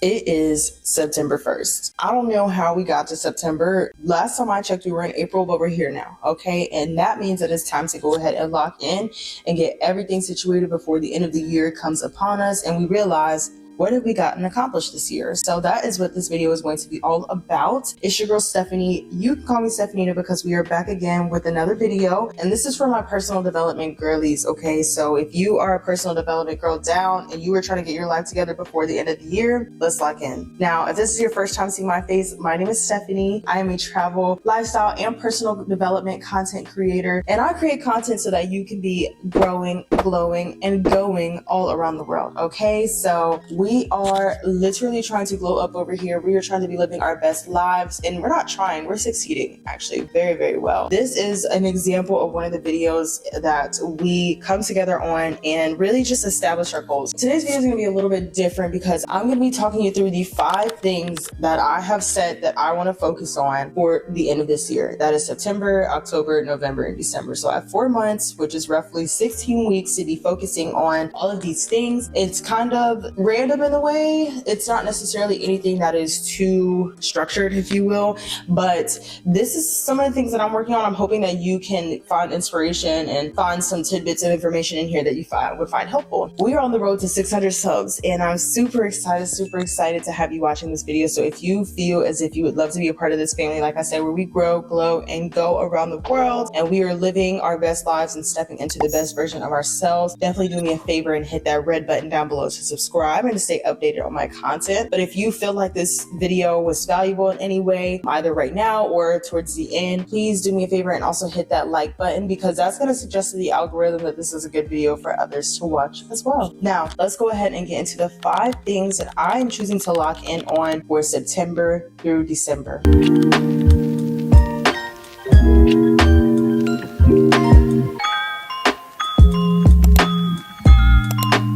It is September 1st. I don't know how we got to September. Last time I checked, we were in April, but we're here now, okay? And that means that it's time to go ahead and lock in and get everything situated before the end of the year comes upon us and we realize, what have we gotten accomplished this year? So that is what this video is going to be all about. It's your girl Stephanie. You can call me StephaNena because we are back again with another video. And this is for my personal development girlies, okay? So if you are a personal development girl down and you are trying to get your life together before the end of the year, let's lock in. Now, if this is your first time seeing my face, my name is Stephanie. I am a travel, lifestyle, and personal development content creator. And I create content so that you can be growing, glowing, and going all around the world, okay? So we are literally trying to glow up over here. We are trying to be living our best lives, and we're not trying, we're succeeding actually very, very well. This is an example of one of the videos that we come together on and really just establish our goals. Today's video is going to be a little bit different because I'm going to be talking you through the 5 things that I have said that I want to focus on for the end of this year. That is September, October, November, and December. So I have 4 months, which is roughly 16 weeks to be focusing on all of these things. It's kind of random in a way. It's not necessarily anything that is too structured, if you will, but this is some of the things that I'm working on. I'm hoping that you can find inspiration and find some tidbits of information in here that you would find helpful. We are on the road to 600 subs and I'm super excited to have you watching this video. So if you feel as if you would love to be a part of this family, like I said, where we grow, glow, and go around the world and we are living our best lives and stepping into the best version of ourselves, definitely do me a favor and hit that red button down below to subscribe and to stay updated on my content. But if you feel like this video was valuable in any way, either right now or towards the end, please do me a favor and also hit that like button because that's going to suggest to the algorithm that this is a good video for others to watch as well. Now, let's go ahead and get into the 5 things that I am choosing to lock in on for September through December.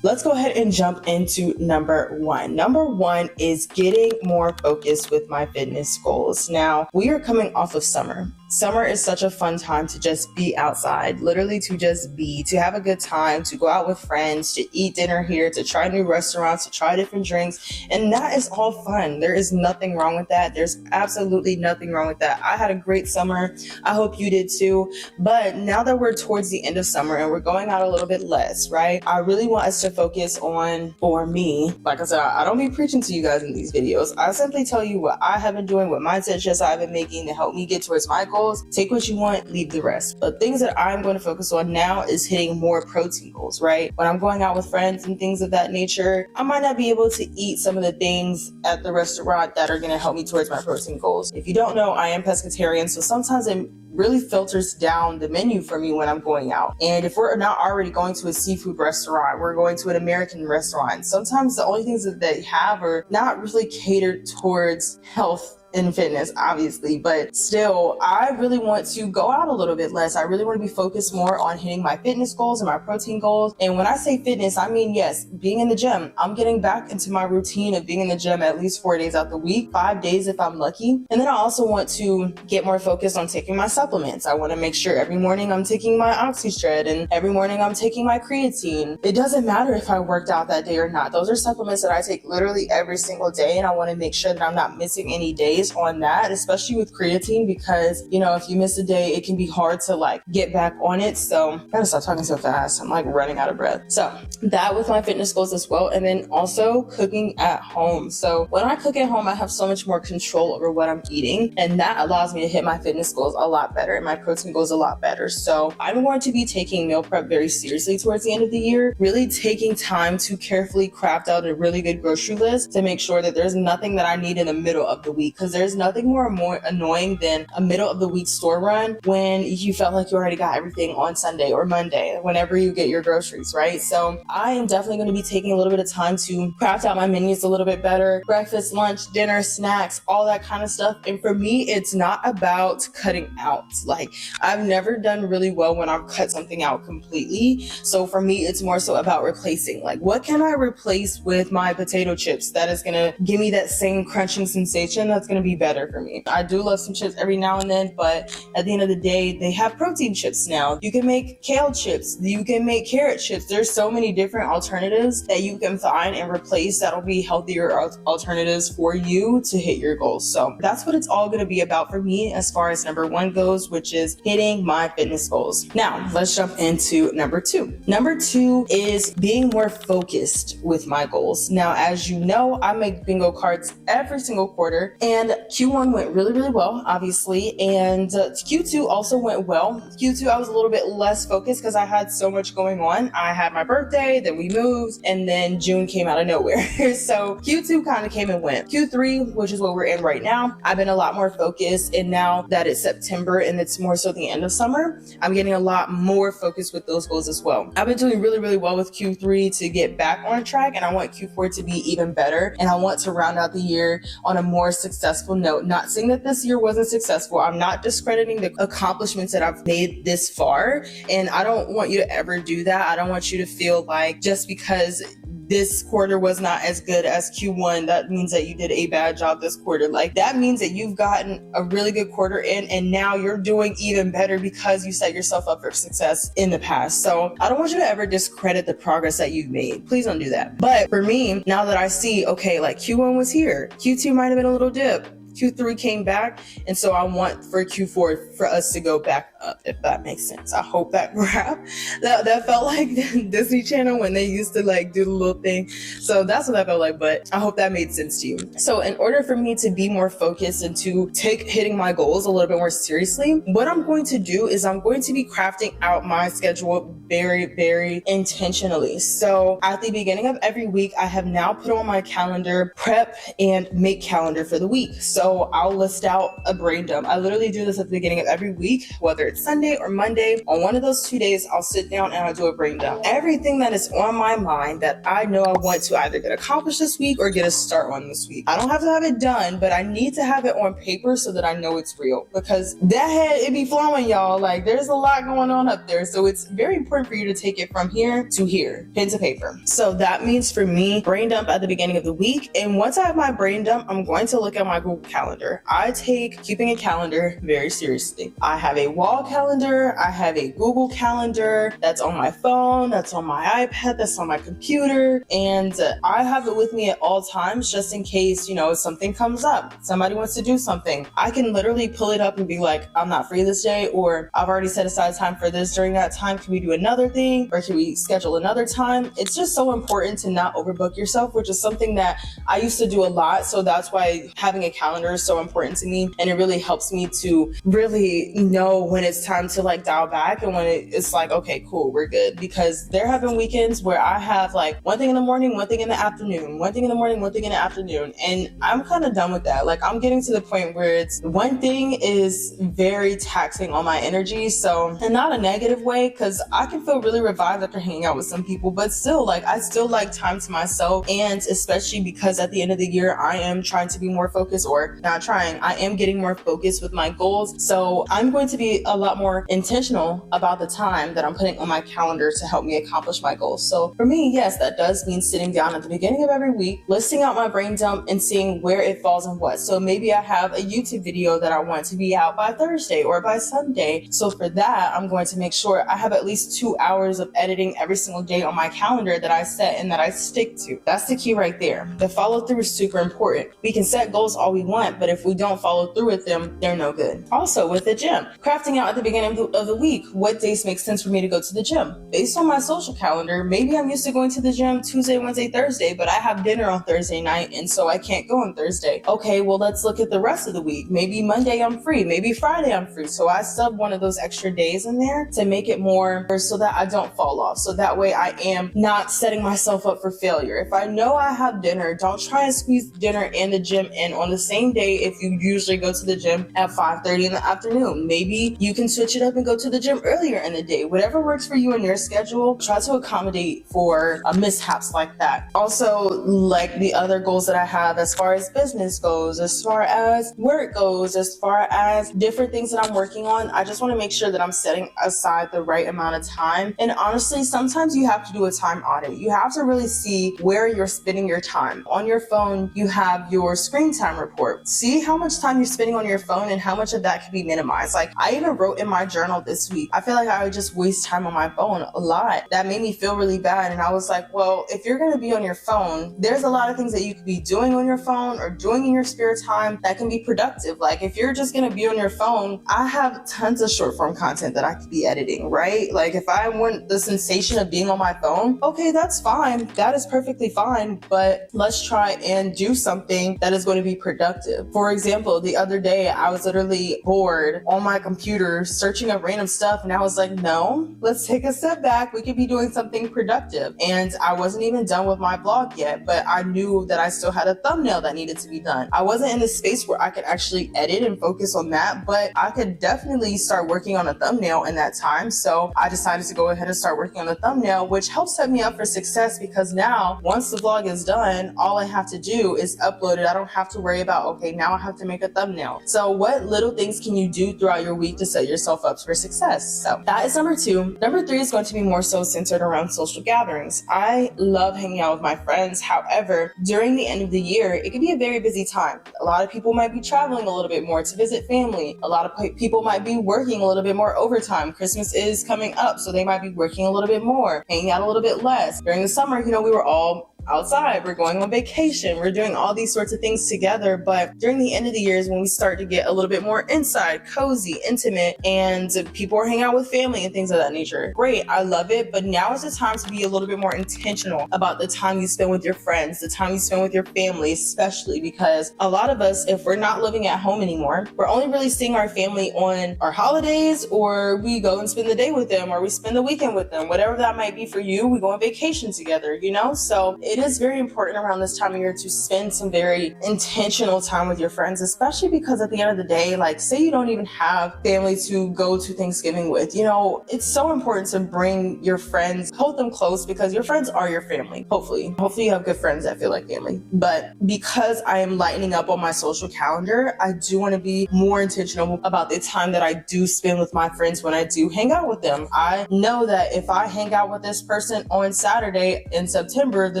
Let's go ahead and jump into number 1. Number 1 is getting more focused with my fitness goals. Now, we are coming off of summer. Summer is such a fun time to just be outside, literally to just be, to have a good time, to go out with friends, to eat dinner here, to try new restaurants, to try different drinks. And that is all fun. There is nothing wrong with that. There's absolutely nothing wrong with that. I had a great summer. I hope you did too. But now that we're towards the end of summer and we're going out a little bit less, right? I really want us to focus on, for me, like I said, I don't be preaching to you guys in these videos. I simply tell you what I have been doing, what mindset shifts I've been making to help me get towards my goals. Take what you want, leave the rest. But things that I'm going to focus on now is hitting more protein goals, right? When I'm going out with friends and things of that nature, I might not be able to eat some of the things at the restaurant that are going to help me towards my protein goals. If you don't know, I am pescatarian, so sometimes it really filters down the menu for me when I'm going out. And if we're not already going to a seafood restaurant, we're going to an American restaurant. Sometimes the only things that they have are not really catered towards health and fitness, obviously, but still, I really want to go out a little bit less. I really want to be focused more on hitting my fitness goals and my protein goals. And when I say fitness, I mean, yes, being in the gym. I'm getting back into my routine of being in the gym at least 4 days out the week, 5 days if I'm lucky. And then I also want to get more focused on taking my supplements. I want to make sure every morning I'm taking my OxyStred and every morning I'm taking my creatine. It doesn't matter if I worked out that day or not. Those are supplements that I take literally every single day, and I want to make sure that I'm not missing any days on that, especially with creatine, because you know, if you miss a day, it can be hard to like get back on it. So I gotta stop talking so fast. I'm like running out of breath. So that with my fitness goals as well. And then also cooking at home. So when I cook at home, I have so much more control over what I'm eating, and that allows me to hit my fitness goals a lot better and my protein goals a lot better. So I'm going to be taking meal prep very seriously towards the end of the year, really taking time to carefully craft out a really good grocery list to make sure that there's nothing that I need in the middle of the week, because there's nothing more annoying than a middle of the week store run when you felt like you already got everything on Sunday or Monday, whenever you get your groceries, right? So I am definitely going to be taking a little bit of time to craft out my menus a little bit better. Breakfast, lunch, dinner, snacks, all that kind of stuff. And for me, it's not about cutting out. Like, I've never done really well when I've cut something out completely. So for me, it's more so about replacing. Like, what can I replace with my potato chips that is going to give me that same crunching sensation that's going to be better for me. I do love some chips every now and then, but at the end of the day, they have protein chips now. You can make kale chips, you can make carrot chips. There's so many different alternatives that you can find and replace that'll be healthier alternatives for you to hit your goals. So that's what it's all going to be about for me as far as number 1 goes, which is hitting my fitness goals. Now, let's jump into number 2. Number 2 is being more focused with my goals. Now, as you know, I make bingo cards every single quarter, and Q1 went really, really well, obviously, and Q2 also went well. Q2, I was a little bit less focused because I had so much going on. I had my birthday, then we moved, and then June came out of nowhere. So Q2 kind of came and went. Q3, which is what we're in right now, I've been a lot more focused, and now that it's September and it's more so the end of summer, I'm getting a lot more focused with those goals as well. I've been doing really, really well with Q3 to get back on track, and I want Q4 to be even better, and I want to round out the year on a more successful note. Not saying that this year wasn't successful. I'm not discrediting the accomplishments that I've made this far, and I don't want you to ever do that. I don't want you to feel like just because this quarter was not as good as Q1, that means that you did a bad job this quarter. Like, that means that you've gotten a really good quarter in, and now you're doing even better because you set yourself up for success in the past. So I don't want you to ever discredit the progress that you've made. Please don't do that. But for me, now that I see, okay, like Q1 was here, Q2 might have been a little dip, Q3 came back, and so I want for Q4 for us to go back up, if that makes sense. I hope that graph, that felt like Disney Channel when they used to like do the little thing. So that's what that felt like, but I hope that made sense to you. So in order for me to be more focused and to take hitting my goals a little bit more seriously, what I'm going to do is I'm going to be crafting out my schedule very, very intentionally. So at the beginning of every week, I have now put on my calendar prep and make calendar for the week. So I'll list out a brain dump. I literally do this at the beginning of every week, whether it's Sunday or Monday. On one of those 2 days, I'll sit down and I'll do a brain dump. Everything that is on my mind that I know I want to either get accomplished this week or get a start on this week. I don't have to have it done, but I need to have it on paper so that I know it's real, because that head, it be flowing, y'all. Like, there's a lot going on up there. So it's very important for you to take it from here to here, pen to paper. So that means for me, brain dump at the beginning of the week. And once I have my brain dump, I'm going to look at my Google Calendar. I take keeping a calendar very seriously. I have a wall calendar. I have a Google Calendar that's on my phone, that's on my iPad, that's on my computer. And I have it with me at all times just in case, you know, something comes up. Somebody wants to do something. I can literally pull it up and be like, I'm not free this day, or I've already set aside time for this during that time. Can we do another thing, or can we schedule another time? It's just so important to not overbook yourself, which is something that I used to do a lot. So that's why having a calendar is so important to me, and it really helps me to really know when it's time to like dial back and when it's like, okay, cool, we're good. Because there have been weekends where I have like one thing in the morning, one thing in the afternoon, one thing in the morning, one thing in the afternoon, and I'm kind of done with that. Like, I'm getting to the point where it's one thing is very taxing on my energy. So, and not a negative way, because I can feel really revived after hanging out with some people, but still, like, I still like time to myself. And especially because at the end of the year, I am trying to be more focused, or not trying, I am getting more focused with my goals. So I'm going to be a lot more intentional about the time that I'm putting on my calendar to help me accomplish my goals. So for me, yes, that does mean sitting down at the beginning of every week, listing out my brain dump and seeing where it falls and what. So maybe I have a YouTube video that I want to be out by Thursday or by Sunday. So for that, I'm going to make sure I have at least 2 hours of editing every single day on my calendar that I set and that I stick to. That's the key right there. The follow through is super important. We can set goals all we want, but if we don't follow through with them, they're no good. Also with the gym, crafting out at the beginning of the week, what days make sense for me to go to the gym? Based on my social calendar, maybe I'm used to going to the gym Tuesday, Wednesday, Thursday, but I have dinner on Thursday night, and so I can't go on Thursday. Okay, well, let's look at the rest of the week. Maybe Monday I'm free, maybe Friday I'm free. So I sub one of those extra days in there to make it more so that I don't fall off. So that way I am not setting myself up for failure. If I know I have dinner, don't try and squeeze dinner and the gym in on the same day if you usually go to the gym at 5:30 in the afternoon. Maybe you can switch it up and go to the gym earlier in the day. Whatever works for you and your schedule, try to accommodate for mishaps like that. Also, like the other goals that I have as far as business goes, as far as work goes, as far as different things that I'm working on, I just want to make sure that I'm setting aside the right amount of time. And honestly, sometimes you have to do a time audit. You have to really see where you're spending your time. On your phone, you have your screen time report, before, see how much time you're spending on your phone and how much of that can be minimized. Like, I even wrote in my journal this week, I feel like I would just waste time on my phone a lot. That made me feel really bad. And I was like, well, if you're going to be on your phone, there's a lot of things that you could be doing on your phone or doing in your spare time that can be productive. Like, if you're just going to be on your phone, I have tons of short form content that I could be editing, right? Like, if I want the sensation of being on my phone, okay, that's fine. That is perfectly fine. But let's try and do something that is going to be productive. For example, the other day, I was literally bored on my computer searching up random stuff. And I was like, no, let's take a step back. We could be doing something productive. And I wasn't even done with my blog yet, but I knew that I still had a thumbnail that needed to be done. I wasn't in the space where I could actually edit and focus on that, but I could definitely start working on a thumbnail in that time. So I decided to go ahead and start working on the thumbnail, which helps set me up for success, because now once the vlog is done, all I have to do is upload it. I don't have to worry about, okay, now I have to make a thumbnail. So what little things can you do throughout your week to set yourself up for success? So that is number 2. Number 3 is going to be more so centered around social gatherings. I love hanging out with my friends. However, during the end of the year, it can be a very busy time. A lot of people might be traveling a little bit more to visit family. A lot of people might be working a little bit more overtime. Christmas is coming up, so they might be working a little bit more, hanging out a little bit less. During the summer, we were all outside, we're going on vacation, we're doing all these sorts of things together. But during the end of the year is when we start to get a little bit more inside, cozy, intimate, and people are hanging out with family and things of that nature. Great, I love it, but now is the time to be a little bit more intentional about the time you spend with your friends, the time you spend with your family, especially because a lot of us, if we're not living at home anymore, we're only really seeing our family on our holidays, or we go and spend the day with them, or we spend the weekend with them, whatever that might be for you. We go on vacation together, so it is very important around this time of year to spend some very intentional time with your friends, especially because at the end of the day, like, say you don't even have family to go to Thanksgiving with, it's so important to bring your friends, hold them close, because your friends are your family. Hopefully you have good friends that feel like family. But because I am lightening up on my social calendar, I do want to be more intentional about the time that I do spend with my friends when I do hang out with them. I know that if I hang out with this person on Saturday in September, the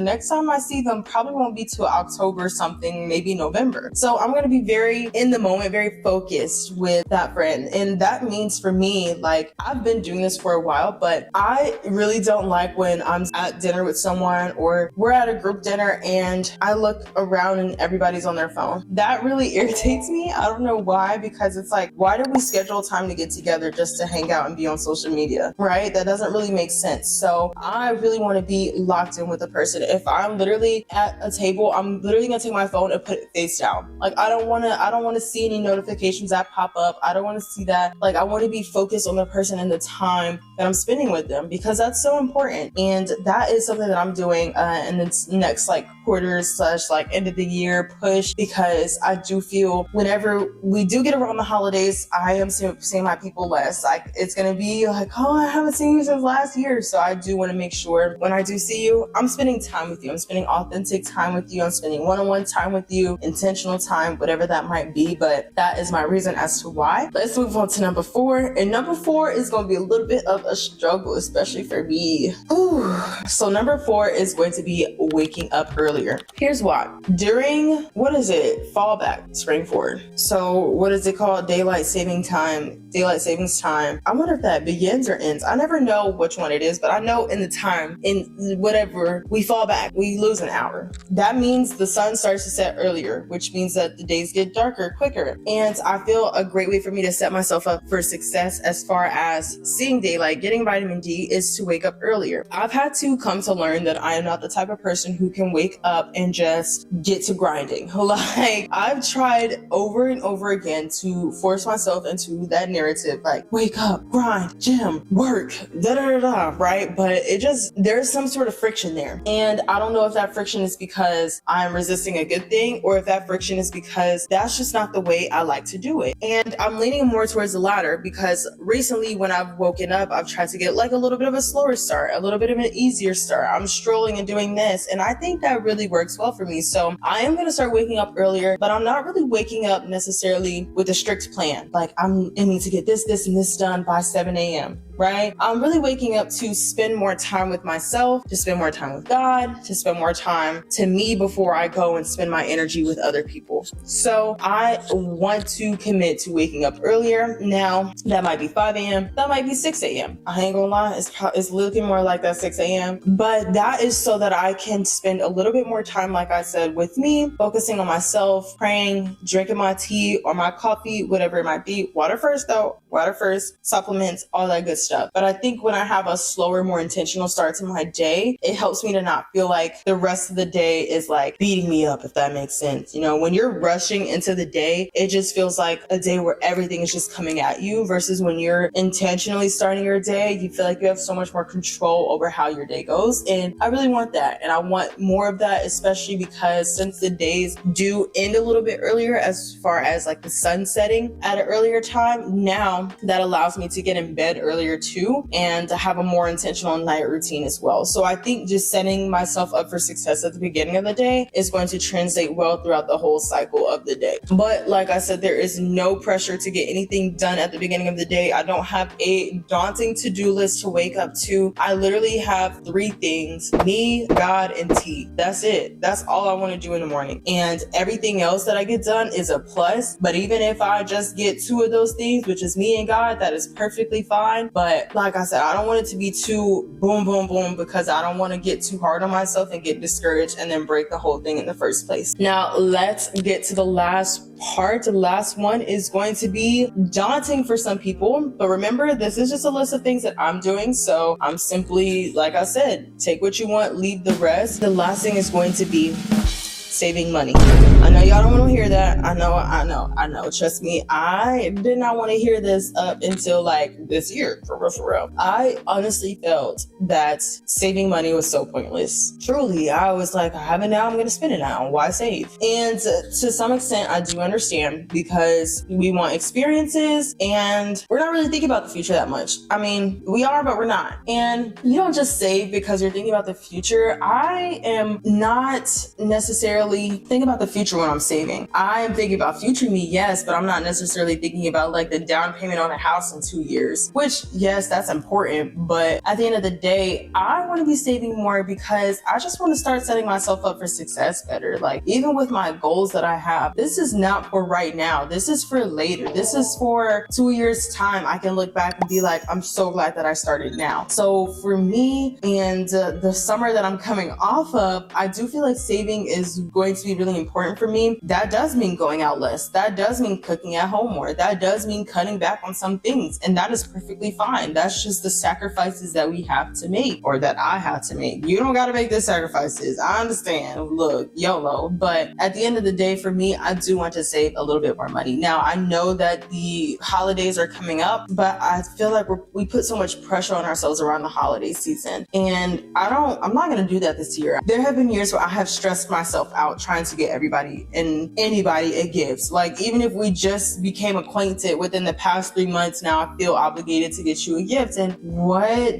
next time I see them probably won't be till October something, maybe November. So I'm going to be very in the moment, very focused with that friend. And that means for me, like, I've been doing this for a while, but I really don't like when I'm at dinner with someone or we're at a group dinner and I look around and everybody's on their phone. That really irritates me. I don't know why, because it's like, why did we schedule time to get together just to hang out and be on social media, right? That doesn't really make sense. So I really want to be locked in with a person. If I'm literally at a table, I'm literally gonna take my phone and put it face down. Like, I don't want to see any notifications that pop up. I don't want to see that. Like, I want to be focused on the person and the time that I'm spending with them, because that's so important. And that is something that I'm doing in this next quarters / end of the year push, because I do feel whenever we do get around the holidays, I am seeing my people less. Like, it's gonna be like, oh, I haven't seen you since last year. So I do want to make sure when I do see you, I'm spending time with you. I'm spending authentic time with you. I'm spending one-on-one time with you, intentional time, whatever that might be. But that is my reason as to why. Let's move on to number 4. And number 4 is going to be a little bit of a struggle, especially for me. Ooh. So number 4 is going to be waking up earlier. Here's why. During, fall back, spring forward. So what is it called? Daylight savings time. I wonder if that begins or ends. I never know which one it is, but I know in the time, in whatever, we fall back, we lose an hour. That means the sun starts to set earlier, which means that the days get darker quicker. And I feel a great way for me to set myself up for success as far as seeing daylight, getting vitamin D, is to wake up earlier. I've had to come to learn that I am not the type of person who can wake up and just get to grinding. Like, I've tried over and over again to force myself into that narrative, like, wake up, grind, gym, work, right? But there's some sort of friction there. And I don't know if that friction is because I'm resisting a good thing, or if that friction is because that's just not the way I like to do it. And I'm leaning more towards the latter, because recently when I've woken up, I've tried to get like a little bit of a slower start, a little bit of an easier start. I'm strolling and doing this, and I think that really works well for me. So I am going to start waking up earlier, but I'm not really waking up necessarily with a strict plan. Like, I need to get this, and this done by 7 a.m. right? I'm really waking up to spend more time with myself, to spend more time with God, to spend more time to me before I go and spend my energy with other people. So I want to commit to waking up earlier. Now, that might be 5 a.m., that might be 6 a.m. I ain't gonna lie, it's looking more like that 6 a.m. But that is so that I can spend a little bit more time, like I said, with me, focusing on myself, praying, drinking my tea or my coffee, whatever it might be. Water first though, water first, supplements, all that good stuff. But I think when I have a slower, more intentional start to my day, it helps me to not feel like the rest of the day is like beating me up, if that makes sense. You know, when you're rushing into the day, it just feels like a day where everything is just coming at you, versus when you're intentionally starting your day, you feel like you have so much more control over how your day goes. And I really want that. And I want more of that, especially because since the days do end a little bit earlier, as far as like the sun setting at an earlier time, now that allows me to get in bed earlier too, and to have a more intentional night routine as well. So I think just setting myself up for success at the beginning of the day is going to translate well throughout the whole cycle of the day. But like I said, there is no pressure to get anything done at the beginning of the day. I don't have a daunting to-do list to wake up to. I literally have 3 things: me, God, and tea. That's it. That's all I want to do in the morning. And everything else that I get done is a plus. But even if I just get 2 of those things, which is me and God, that is perfectly fine. But like I said, I don't want it to be too boom, boom, boom, because I don't want to get too hard on myself and get discouraged and then break the whole thing in the first place. Now, let's get to the last part. The last one is going to be daunting for some people. But remember, this is just a list of things that I'm doing. So I'm simply, like I said, take what you want, leave the rest. The last thing is going to be saving money. I know y'all don't want to hear that. I know. Trust me, I did not want to hear this up until like this year, for real. I honestly felt that saving money was so pointless. Truly, I was like, I have it now, I'm going to spend it now. Why save? And to some extent, I do understand, because we want experiences and we're not really thinking about the future that much. I mean, we are, but we're not. And you don't just save because you're thinking about the future. I am not necessarily thinking about the future when I'm saving. I am thinking about future me, yes, but I'm not necessarily thinking about like the down payment on a house in 2 years, which, yes, that's important. But at the end of the day, I want to be saving more because I just want to start setting myself up for success better. Like, even with my goals that I have, this is not for right now. This is for later. This is for 2 years time. I can look back and be like, I'm so glad that I started now. So for me and the summer that I'm coming off of, I do feel like saving is going to be really important for me. That does mean going out less. That does mean cooking at home more. That does mean cutting back on some things. And that is perfectly fine. That's just the sacrifices that we have to make, or that I have to make. You don't got to make the sacrifices. I understand. Look, YOLO. But at the end of the day, for me, I do want to save a little bit more money. Now, I know that the holidays are coming up, but I feel like we put so much pressure on ourselves around the holiday season. And I'm not going to do that this year. There have been years where I have stressed myself out trying to get everybody and anybody a gift. Like, even if we just became acquainted within the past 3 months, now I feel obligated to get you a gift. And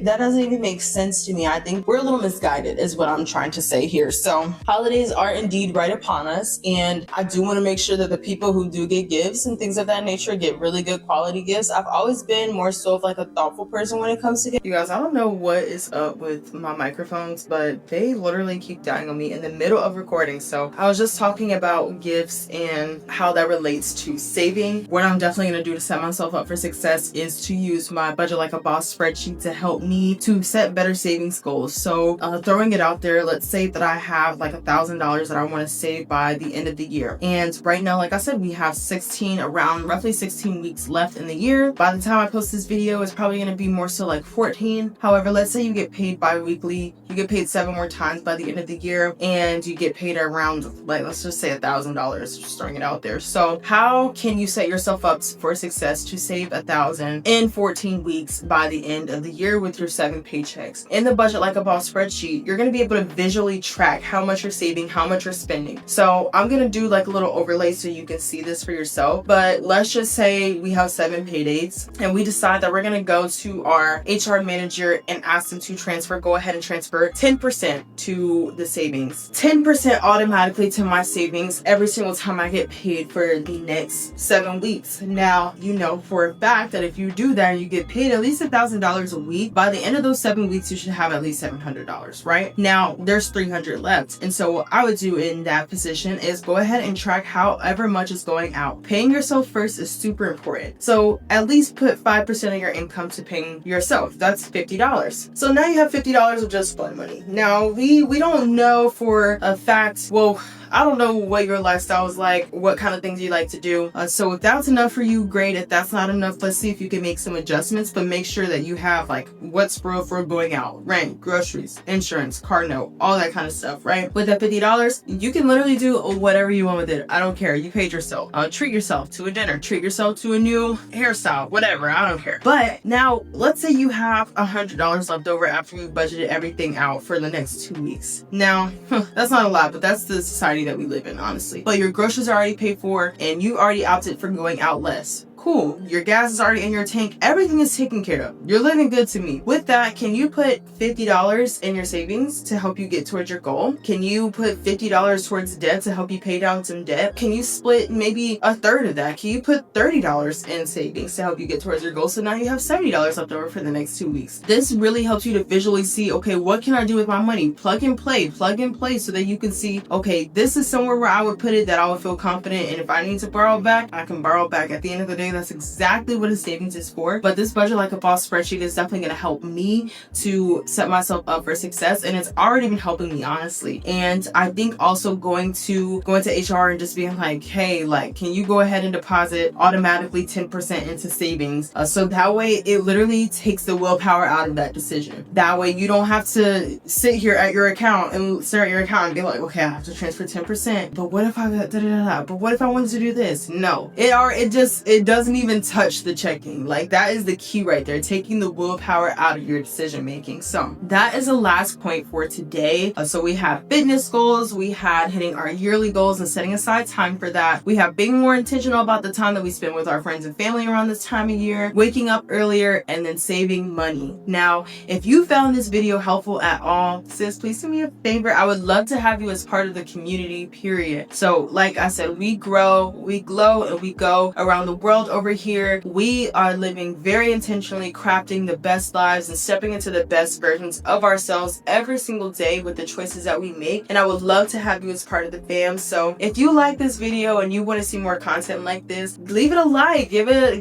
that doesn't even make sense to me. I think we're a little misguided is what I'm trying to say here. So holidays are indeed right upon us. And I do want to make sure that the people who do get gifts and things of that nature get really good quality gifts. I've always been more so of like a thoughtful person when it comes to gifts. You guys, I don't know what is up with my microphones, but they literally keep dying on me in the middle of recording. So I was just talking about gifts and how that relates to saving. What I'm definitely going to do to set myself up for success is to use my Budget Like a Boss spreadsheet to help me to set better savings goals. So throwing it out there, let's say that I have like $1,000 that I want to save by the end of the year. And right now, like I said, we have roughly 16 weeks left in the year. By the time I post this video, it's probably going to be more so like 14. However, let's say you get paid bi-weekly, you get paid 7 more times by the end of the year, and you get paid around, like, let's just say $1,000, just throwing it out there. So how can you set yourself up for success to save $1,000 in 14 weeks by the end of the year with your 7 paychecks? In the Budget Like a Boss spreadsheet, you're going to be able to visually track how much you're saving, how much you're spending. So I'm going to do like a little overlay so you can see this for yourself. But let's just say we have 7 pay dates and we decide that we're going to go to our HR manager and ask them to go ahead and transfer 10% to the savings. 10% automatically automatically to my savings every single time I get paid for the next 7 weeks. Now, you know for a fact that if you do that and you get paid at least $1,000 a week, by the end of those 7 weeks, you should have at least $700, right? Now, there's 300 left. And so what I would do in that position is go ahead and track however much is going out. Paying yourself first is super important. So at least put 5% of your income to paying yourself. That's $50. So now you have $50 of just fun money. Now, we don't know for a fact, well, I don't know what your lifestyle is like, what kind of things you like to do. So if that's enough for you, great. If that's not enough, let's see if you can make some adjustments, but make sure that you have like what's for going out, rent, groceries, insurance, car note, all that kind of stuff, right? With that $50, you can literally do whatever you want with it. I don't care. You paid yourself. Treat yourself to a dinner, treat yourself to a new hairstyle, whatever. I don't care. But now let's say you have $100 left over after you budgeted everything out for the next 2 weeks. Now, that's not a lot, but that's the society that we live in, honestly. But your groceries are already paid for and you already opted for going out less. Cool. Your gas is already in your tank. Everything is taken care of. You're living good to me. With that, can you put $50 in your savings to help you get towards your goal? Can you put $50 towards debt to help you pay down some debt? Can you split maybe a third of that? Can you put $30 in savings to help you get towards your goal? So now you have $70 left over for the next 2 weeks. This really helps you to visually see, okay, what can I do with my money? Plug and play so that you can see, okay, this is somewhere where I would put it that I would feel confident. And if I need to borrow back, I can borrow back. At the end of the day, that's exactly what a savings is for. But this budget like a boss spreadsheet is definitely going to help me to set myself up for success, and it's already been helping me, honestly. And I think also going to HR and just being like, hey, like, can you go ahead and deposit automatically 10% into savings, so that way it literally takes the willpower out of that decision. That way you don't have to sit here at your account and stare at your account and be like, okay, I have to transfer 10%, but what if I but what if I wanted to do this? No, it doesn't even touch the checking. Like, that is the key right there, taking the willpower out of your decision making. So that is the last point for today. So we have fitness goals, we had hitting our yearly goals and setting aside time for that. We have being more intentional about the time that we spend with our friends and family around this time of year, waking up earlier, and then saving money. Now, if you found this video helpful at all, sis, please do me a favor. I would love to have you as part of the community, period. So like I said, we grow, we glow, and we go around the world over here. We are living very intentionally, crafting the best lives and stepping into the best versions of ourselves every single day with the choices that we make. And I would love to have you as part of the fam. So if you like this video and you want to see more content like this, leave it a like,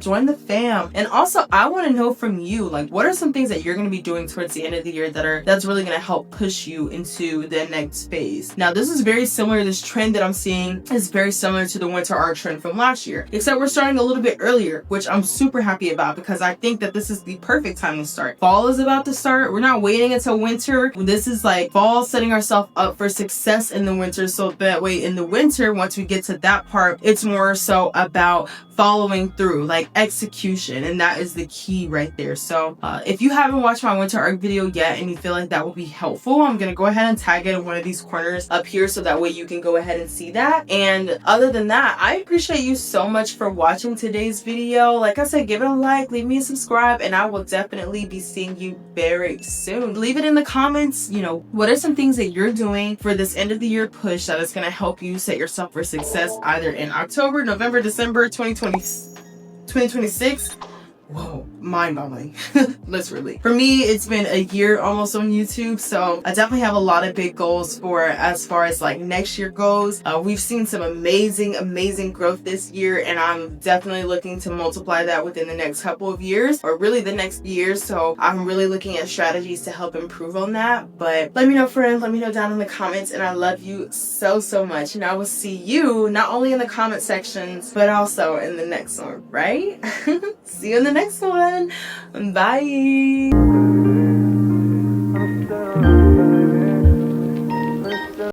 join the fam. And also, I want to know from you, like, what are some things that you're going to be doing towards the end of the year that's really going to help push you into the next phase? Now, this is very similar. This trend that I'm seeing is very similar to the winter art trend from last year, except we're starting a little bit earlier, which I'm super happy about because I think that this is the perfect time to start. Fall is about to start. We're not waiting until winter. This is like fall, setting ourselves up for success in the winter, so that way in the winter, once we get to that part, it's more so about following through, like execution, and that is the key right there. So if you haven't watched my winter art video yet and you feel like that will be helpful, I'm gonna go ahead and tag it in one of these corners up here so that way you can go ahead and see that. And other than that, I appreciate you so much for watching today's video. Like I said, give it a like, leave me a subscribe, and I will definitely be seeing you very soon. Leave it in the comments, you know, what are some things that you're doing for this end of the year push that is going to help you set yourself for success either in October, November, December 2026. Whoa, mind-boggling. Literally. For me, it's been a year almost on YouTube, so I definitely have a lot of big goals for as far as like next year goes. We've seen some amazing growth this year, and I'm definitely looking to multiply that within the next couple of years, or really the next year. So I'm really looking at strategies to help improve on that. But let me know, friend, let me know down in the comments, and I love you so much, and I will see you not only in the comment sections but also in the next one, right? See you in the next one. Bye.